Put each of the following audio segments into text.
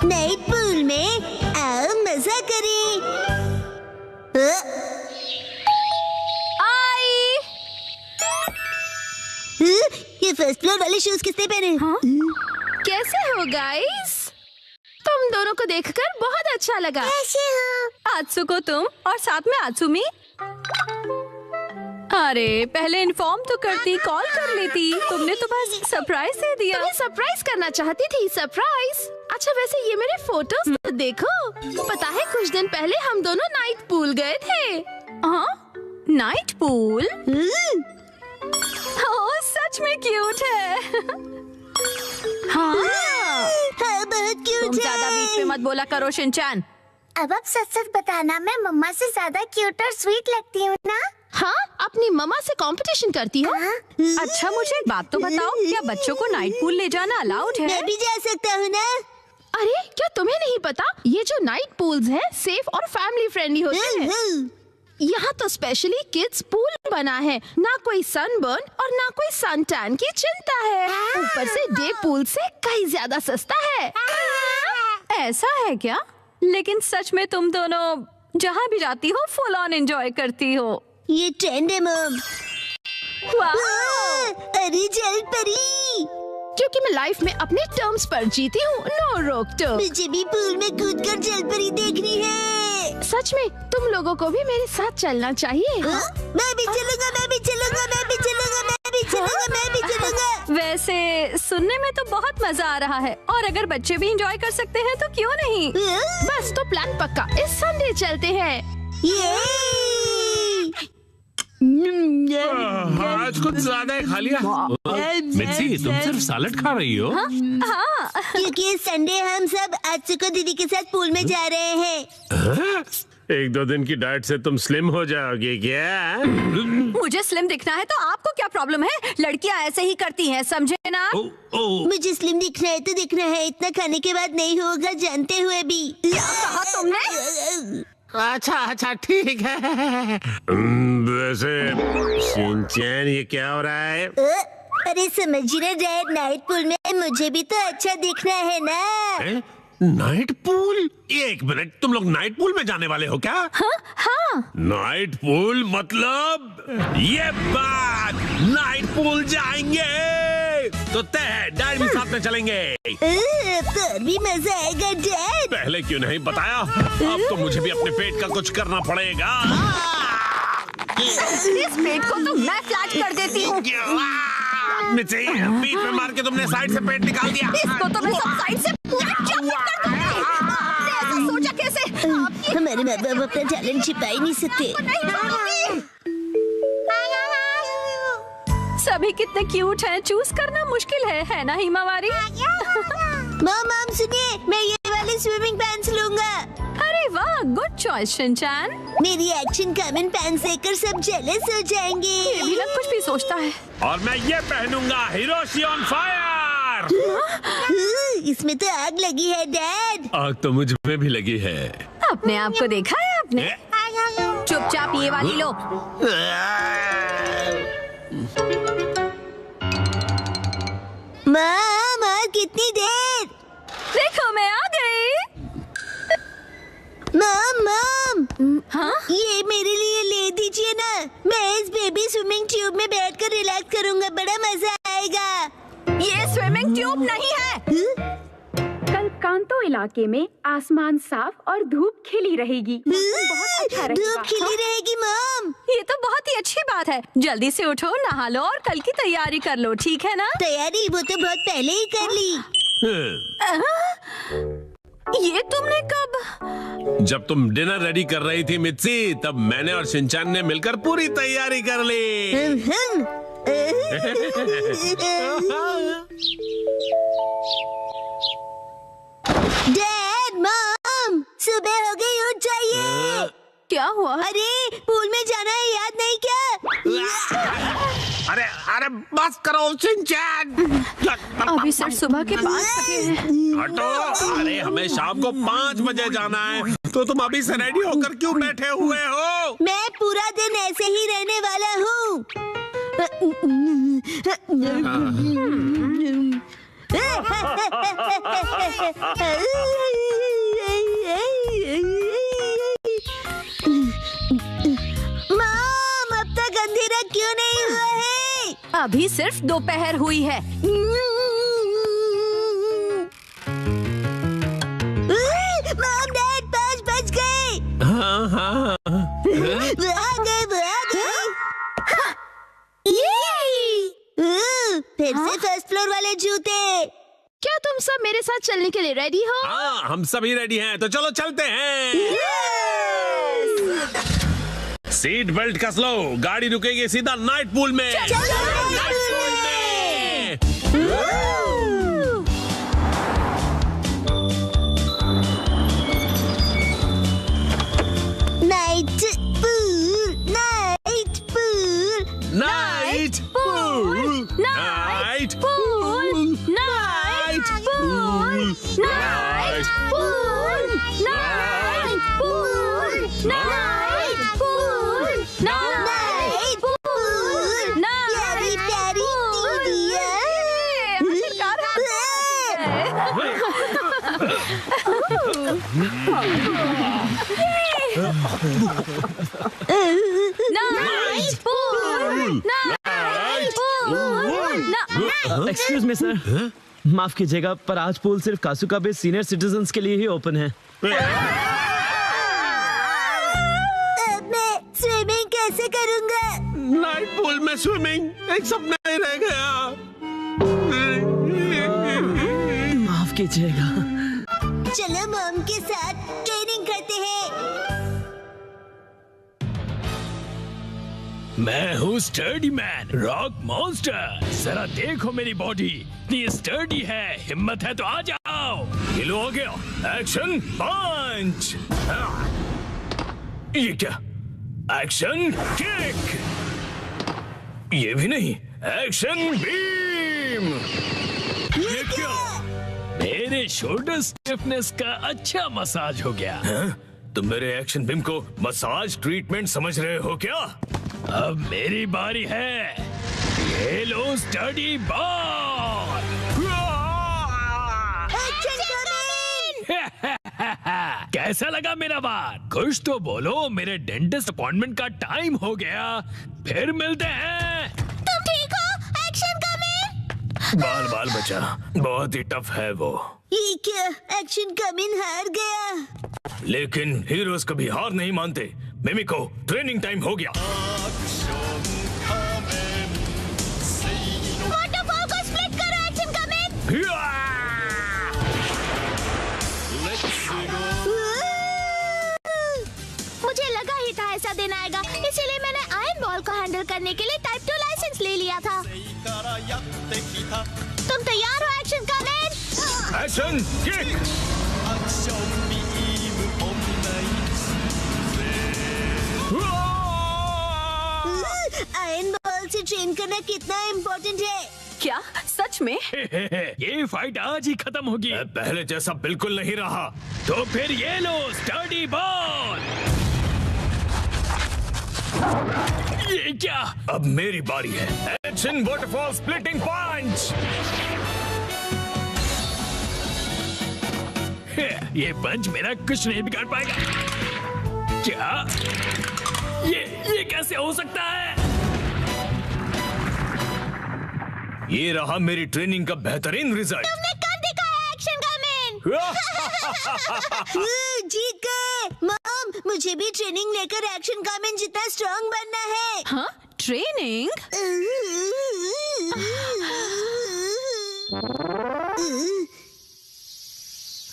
Night pool में आओ मजा करें। आई। ये फर्स्ट फ्लोर वाले शूज किसने पहने? हाँ? कैसे हो गाइस? तुम दोनों को देखकर बहुत अच्छा लगा। कैसे हो? आत्सुको तुम और साथ में आत्सुमी। अरे पहले इन्फॉर्म तो करती, कॉल कर लेती। तुमने तो बस सरप्राइज दे दिया। तुम्हें सरप्राइज करना चाहती थी। सरप्राइज? अच्छा वैसे ये मेरे फोटोज तो देखो। पता है कुछ दिन पहले हम दोनों नाइट पूल गए थे। हाँ नाइट पूल? ओह सच में क्यूट है। हाँ बहुत क्यूट तुम ज्यादा बीच में मत बोला करो शिनचैन। अब आप सच सच बताना, मैं मम्मा से ज्यादा क्यूट और स्वीट लगती हूँ ना? हाँ अपनी मम्मा से कंपटीशन करती हो? अच्छा मुझे एक बात तो बताओ, क्या बच्चों को नाइट पूल ले जाना अलाउड है? मैं भी जा सकता हूँ ना? अरे क्या तुम्हें नहीं पता, ये जो नाइट पूल्स हैं सेफ और फैमिली फ्रेंडली होते हैं। यहाँ तो स्पेशली किड्स पूल बना है, ना कोई सनबर्न और ना कोई सन टैन की चिंता है। ऊपर से डे पूल से कहीं ज्यादा सस्ता है। ऐसा है क्या? लेकिन सच में तुम दोनों जहाँ भी जाती हो फुल ऑन एंजॉय करती हो। ये ट्रेंड है मॉम। अरे जल परी, क्योंकि मैं लाइफ में अपने टर्म्स पर जीती हूँ, नो रोक टोक। मुझे भी पूल में कूदकर जल परी देखनी है। सच में तुम लोगों को भी मेरे साथ चलना चाहिए। मैं भी चलूंगा, मैं भी चलूंगा, मैं भी चलूंगा, मैं भी चलूंगा, मैं भी चलूंगा। वैसे सुनने में तो बहुत मजा आ रहा है, और अगर बच्चे भी एंजॉय कर सकते हैं तो क्यों नहीं। बस तो प्लान पक्का, इस संडे चलते हैं। आज कुछ ज्यादा ही खा लिया। मिर्ची तुम सिर्फ सैलेड खा रही हो? हाँ क्योंकि इस संडे हम सब आत्सुको दीदी के साथ पूल में जा रहे हैं। एक दो दिन की डाइट से तुम स्लिम हो जाओगे क्या? मुझे स्लिम दिखना है तो आपको क्या प्रॉब्लम है? लड़कियां ऐसे ही करती हैं, समझे ना? मुझे स्लिम दिखना है तो दिखना है, इतना खाने के बाद नहीं होगा जानते हुए भी। क्या कहा तुमने? अच्छा ठीक है। वैसे शिनचैन ये क्या हो रहा है? अरे समझिए ना डैड, नाइट पूल में मुझे भी तो अच्छा दिखना है ना। Night pool? एक मिनट, तुम लोग नाइट पूल में जाने वाले हो क्या? हाँ। नाइट पूल मतलब ये बात, नाइट पूल जाएंगे तो तय है, डैड भी साथ में चलेंगे। तो भी मजा आएगा डैड। पहले क्यों नहीं बताया? अब तो मुझे भी अपने पेट का कुछ करना पड़ेगा। इस पेट को तो मैं फ्लैट कर देती हूँ। बीच में मार के तुमने साइड से पेट निकाल दिया। इसको तो मैं सब साइड से पूरा चॉप कर दूंगी। आपने ऐसा सोचा कैसे? हमारे माँ बाप अपना टैलेंट छिपा ही नहीं सकते। सभी कितने क्यूट हैं, चूज करना मुश्किल है ना हिमावारी? मॉम सुनिए, मैं ये वाले स्विमिंग पैंट्स लूंगा। अरे वाह, गुड चॉइस शिनचैन। मेरी एक्शन कॉमन पैंट्स देखकर सब जेलस हो जाएंगे। ये भी ना कुछ भी सोचता है। और मैं ये पहनूंगा, हिरोशी ऑन फायर। इसमें तो आग लगी है डैड। आग तो मुझ में भी लगी है। अपने आप को देखा है आपने? चुपचाप ये वाली लो। माँ कितनी देर? देखो मैं आ गई। मॉम हाँ? ये मेरे लिए ले दीजिए ना, मैं इस बेबी स्विमिंग ट्यूब में बैठकर रिलैक्स करूंगा, बड़ा मजा आएगा। ये स्विमिंग ट्यूब नहीं है। कल कांतो इलाके में आसमान साफ और धूप खिली रहेगी। बहुत अच्छा रहेगा। धूप खिली रहेगी मॉम। ये तो बहुत ही अच्छी बात है। जल्दी से उठो, नहा लो और कल की तैयारी कर लो, ठीक है ना? तैयारी वो तो बहुत पहले ही कर ली। ये तुमने कब? जब तुम डिनर रेडी कर रही थी मित्सी, तब मैंने और शिनचैन ने मिलकर पूरी तैयारी कर ली। डैड मॉम सुबह हो गई, उठ जाइए। क्या हुआ? अरे पूल में जाना है, याद नहीं क्या? अरे बस करो शिनचैन। अभी सिर्फ सुबह के 5 बजे हैं। हटो। अरे हमें शाम को 5 बजे जाना है, तो तुम अभी से रेडी होकर क्यों बैठे हुए हो? मैं पूरा दिन ऐसे ही रहने वाला हूँ। अभी सिर्फ दोपहर हुई है। मॉम डैड 5 बज गए। हाँ हाँ वो आ गए। फिर से फर्स्ट फ्लोर वाले जूते। क्या तुम सब मेरे साथ चलने के लिए रेडी हो? हाँ, हम सभी रेडी हैं, तो चलो चलते हैं। सीट बेल्ट कस लो, गाड़ी रुकेगी सीधा नाइट पूल में। नाइट पूल में। Night pool, night pool, night pool, night pool, night pool, night pool, night pool, night pool, night pool, प्यारी प्यारी night pool, night pool. Excuse me sir, माफ कीजिएगा पर आज पूल सिर्फ कासुकाबे सीनियर सिटीजन्स के लिए ही ओपन है। मैं स्विमिंग कैसे करूँगा? नाइट पूल में स्विमिंग एक सपना ही रह गया। माफ कीजिएगा। चलो मॉम के साथ ट्रेनिंग करते हैं। मैं हूँ स्टर्डी मैन, रॉक मॉन्स्टर। जरा देखो मेरी बॉडी इतनी स्टर्डी है, हिम्मत है तो आ जाओ। गिलो हो गया, एक्शन पंच। ये क्या? Action kick. ये भी नहीं, एक्शन बीम। ये क्या? मेरे शोल्डर स्टिफनेस का अच्छा मसाज हो गया। तुम मेरे एक्शन बीम को मसाज ट्रीटमेंट समझ रहे हो क्या? अब मेरी बारी है। ये लो स्टडी बॉल। कैसा लगा मेरा बात? कुछ तो बोलो, मेरे डेंटिस्ट अपॉइंटमेंट का टाइम हो गया। फिर मिलते हैं। तुम ठीक हो? Action coming. बाल बाल बचा, बहुत ही टफ है वो। ये क्या? एक्शन कमिंग हार गया। लेकिन हीरोज कभी हार नहीं मानते। मिमिको, ट्रेनिंग टाइम हो गया। वाटरफॉल को स्प्लिट करो, एक्शन कमिंग। मुझे लगा ही था ऐसा दिन आएगा, इसीलिए मैंने आयरन बॉल को हैंडल करने के लिए टाइप 2 लाइसेंस ले लिया था। तुम तैयार हो action coming? Action kick. Iron ball से ट्रेन करना कितना इम्पोर्टेंट है। क्या सच में? ये फाइट आज ही खत्म होगी। पहले जैसा बिल्कुल नहीं रहा। तो फिर ये लो स्टडी बॉल। ये क्या? अब मेरी बारी है। एक्शन वाटरफॉल स्प्लिटिंग पंच। ये पंच मेरा कुछ नहीं बिगाड़ पाएगा। क्या? ये कैसे हो सकता है? ये रहा मेरी ट्रेनिंग का बेहतरीन रिजल्ट। तुमने कर दिखाया एक्शन कमिंग। जीत गए। मॉम, मुझे भी ट्रेनिंग लेकर एक्शन कमिंग जितना स्ट्रांग बनना है। हाँ, ट्रेनिंग?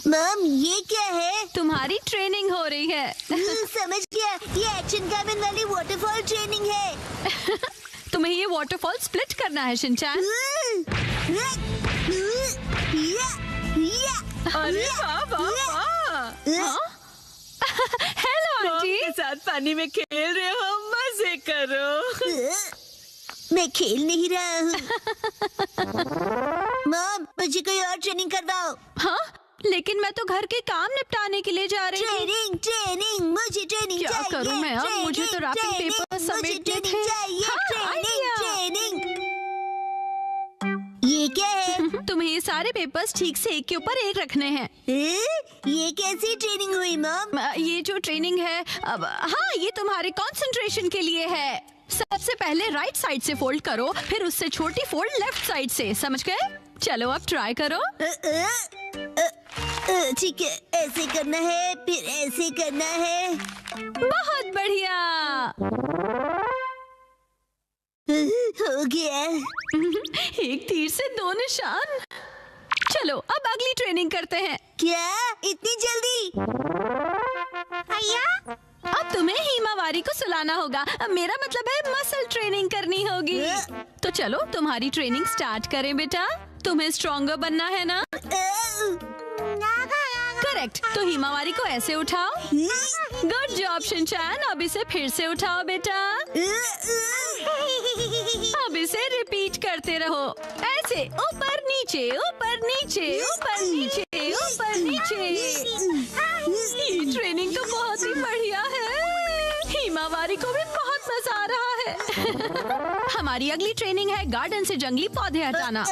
मॉम, ये क्या है? तुम्हारी ट्रेनिंग हो रही है। समझ गया, ये एक्शन कमिंग वाली वाटरफॉल ट्रेनिंग है। तुम्हें ये वाटरफॉल स्प्लिट करना है शिनचैन। अरे वाह वाह वाह। Hello aunty. के साथ पानी में खेल रहे हो, मजे करो। मैं खेल नहीं रहा हूँ। मॉम, मुझे कोई और ट्रेनिंग करवाओ। हाँ, लेकिन मैं तो घर के काम निपटाने के लिए जा रही हूँ। ट्रेनिंग, मुझे ट्रेनिंग क्या चाहिए। करूँ मैं अब? मुझे तो रैपिंग ट्रेनिंग, पेपर समेटने मुझे थे। चाहिए। हाँ, आइडिया। ट्रेनिंग। ये क्या है? तुम्हें ये सारे पेपर्स ठीक से एक के ऊपर एक रखने हैं। ये कैसी ट्रेनिंग हुई मॉम? ये जो ट्रेनिंग है, अब हाँ, ये तुम्हारे कंसंट्रेशन के लिए है। सबसे पहले राइट साइड से फोल्ड करो, फिर उससे छोटी फोल्ड लेफ्ट साइड से, समझ गए? चलो अब ट्राई करो। ठीक है, ऐसे करना है, फिर ऐसे करना है। बहुत बढ़िया। हो गया। एक तीर से 2 निशान। चलो अब अगली ट्रेनिंग करते हैं। क्या इतनी जल्दी? भैया अब तुम्हें हिमावारी को सुलाना होगा। अब मेरा मतलब है मसल ट्रेनिंग करनी होगी। तो चलो तुम्हारी ट्रेनिंग स्टार्ट करें बेटा। तुम्हें स्ट्रॉन्गर बनना है ना? करेक्ट। तो हिमावारी को ऐसे उठाओ। Good job Shinchan. अब इसे फिर से उठाओ बेटा। अब इसे रिपीट करते रहो, ऐसे ऊपर नीचे ऊपर नीचे ऊपर नीचे ऊपर नीचे। ये ट्रेनिंग तो बहुत ही बढ़िया है। हिमावारी को भी बहुत मजा आ रहा है। हमारी अगली ट्रेनिंग है गार्डन से जंगली पौधे हटाना।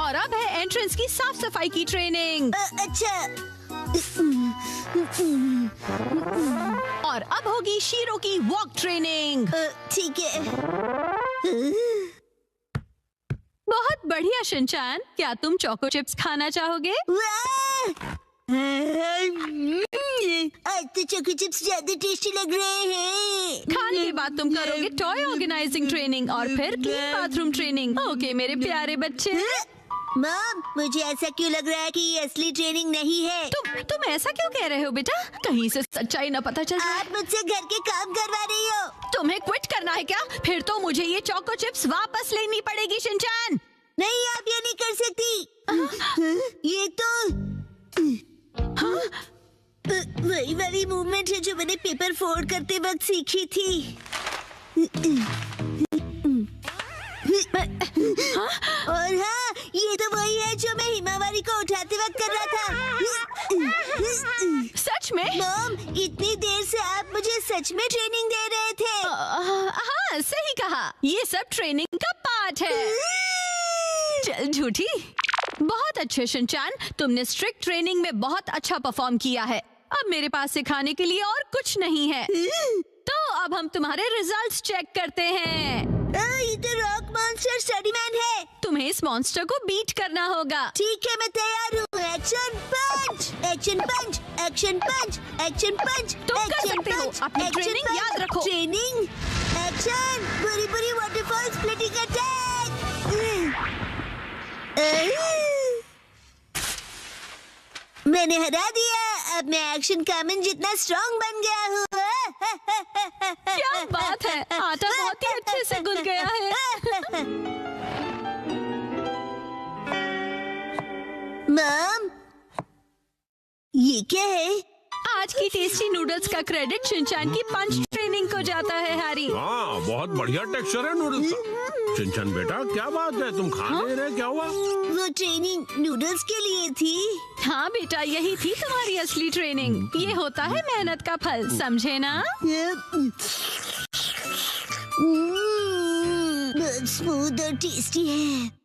और अब है एंट्रेंस की साफ सफाई की ट्रेनिंग। अच्छा। और अब होगी शीरो की वॉक ट्रेनिंग। ठीक है। बहुत बढ़िया शिनचैन। क्या तुम चोको चिप्स खाना चाहोगे? आज तो चोको चिप्स ज्यादा टेस्टी लग रहे हैं। खाने के बाद तुम करोगे टॉय ऑर्गेनाइजिंग ट्रेनिंग और फिर क्लीन बाथरूम ट्रेनिंग। ओके मेरे प्यारे बच्चे। मॉम, मुझे ऐसा क्यों लग रहा है कि ये असली ट्रेनिंग नहीं है? तुम ऐसा क्यों कह रहे हो बेटा? कहीं से सच्चाई न पता चल जाए। आप मुझसे घर के काम करवा रही हो। तुम्हें क्विट करना है क्या? फिर तो मुझे ये चोको चिप्स वापस लेनी पड़ेगी शिनचैन। नहीं, आप ये नहीं कर सकती। ये तो वही वाली मूवमेंट है जो मैंने पेपर फोल्ड करते वक्त सीखी थी। और हाँ, ये तो वही है जो मैं हिमावारी को उठाते वक्त कर रहा था। सच में? मॉम, इतनी देर से आप मुझे सच में ट्रेनिंग दे रहे थे। हाँ सही कहा। ये सब ट्रेनिंग का पार्ट है। चल झूठी। बहुत अच्छे शिनचैन, तुमने स्ट्रिक्ट ट्रेनिंग में बहुत अच्छा परफॉर्म किया है। अब मेरे पास सिखाने के लिए और कुछ नहीं है। तो अब हम तुम्हारे रिजल्ट्स चेक करते हैं। ये तो रॉक मॉन्स्टर स्टडीमैन है। तुम्हें इस मॉन्स्टर को बीट करना होगा। ठीक है, मैं तैयार हूँ। एक्शन पंच, एक्शन पंच, एक्शन पंच, एक्शन पंच। तुम कर सकते हो। अपनी ट्रेनिंग याद रखो। ट्रेनिंग, एक्शन, बुरी बुरी वाटरफॉल स्प्लिटिंग अटैक। मैंने हरा दिया। अब मैं एक्शन कामन जितना स्ट्रॉन्ग बन गया हूँ। क्या बात है, आटा बहुत ही अच्छे से गूंथ गया है। मॉम, ये क्या है? आज की टेस्टी नूडल्स का क्रेडिट शिनचैन की पंच ट्रेनिंग को जाता है हैरी। हाँ, बहुत बढ़िया टेक्सचर है नूडल्स का। शिनचैन बेटा, क्या बात है, तुम खा नहीं रहे, क्या हुआ? वो ट्रेनिंग नूडल्स के लिए थी। हाँ बेटा, यही थी तुम्हारी असली ट्रेनिंग। ये होता है मेहनत का फल, समझे ना? बहुत स्मूथ और टेस्टी है।